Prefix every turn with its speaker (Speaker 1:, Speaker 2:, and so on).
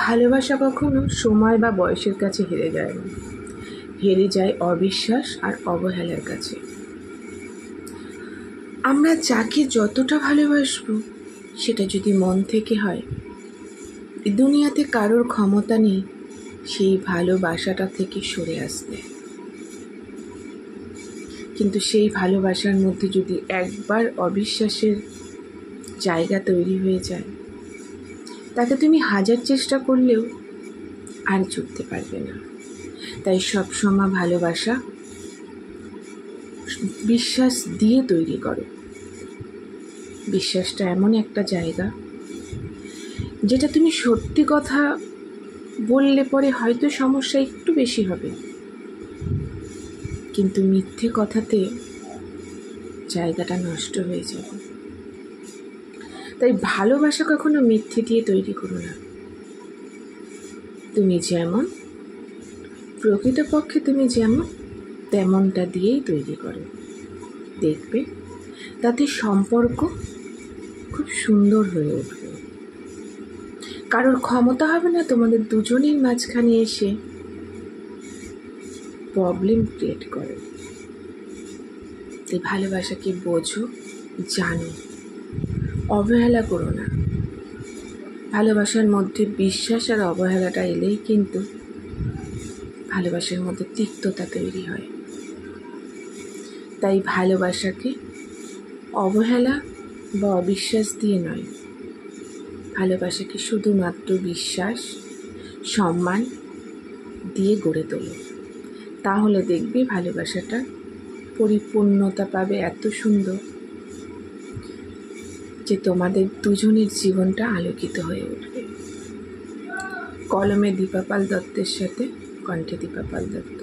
Speaker 1: ভালোবাসা কখনো সময় বা বয়সের কাছে হেরে যায় না, হেরে যায় অবিশ্বাস আর অবহেলার কাছে। আমরা যাকে যতটা ভালোবাসবো সেটা যদি মন থেকে হয়, দুনিয়াতে কারোর ক্ষমতা নেই সেই ভালোবাসাটা থেকে সরে আসতে। কিন্তু সেই ভালোবাসার মধ্যে যদি একবার অবিশ্বাসের জায়গা তৈরি হয়ে যায়, তাকে তুমি হাজার চেষ্টা করলেও আর জুড়তে পারবে না। তাই সবসময় ভালোবাসা বিশ্বাস দিয়ে তৈরি করো। বিশ্বাসটা এমন একটা জায়গা যেটা তুমি সত্যি কথা বললে পরে হয়তো সমস্যা একটু বেশি হবে, কিন্তু মিথ্যে কথাতে জায়গাটা নষ্ট হয়ে যাবে। তাই ভালোবাসা কখনো মিথ্যে দিয়ে তৈরি করো না। তুমি যেমন, প্রকৃতপক্ষে তুমি যেমন, তেমনটা দিয়েই তৈরি করো। দেখবে তাতে সম্পর্ক খুব সুন্দর হয়ে উঠবে। কারোর ক্ষমতা হবে না তোমাদের দুজনের মাঝখানে এসে প্রবলেম ক্রিয়েট করে। তাই ভালোবাসাকে বোঝো, জানো, অবহেলা করো না। ভালোবাসার মধ্যে বিশ্বাস আর অবহেলাটা এলেই কিন্তু ভালোবাসার মধ্যে তিক্ততা তৈরি হয়। তাই ভালোবাসাকে অবহেলা বা অবিশ্বাস দিয়ে নয়, ভালোবাসাকে শুধুমাত্র বিশ্বাস, সম্মান দিয়ে গড়ে তোলো। তাহলে দেখবে ভালোবাসাটা পরিপূর্ণতা পাবে এত সুন্দর যে তোমাদের দুজনের জীবনটা আলোকিত হয়ে উঠবে। কলমে দীপা পাল দত্তের সাথে কণ্ঠে দীপা পাল দত্ত।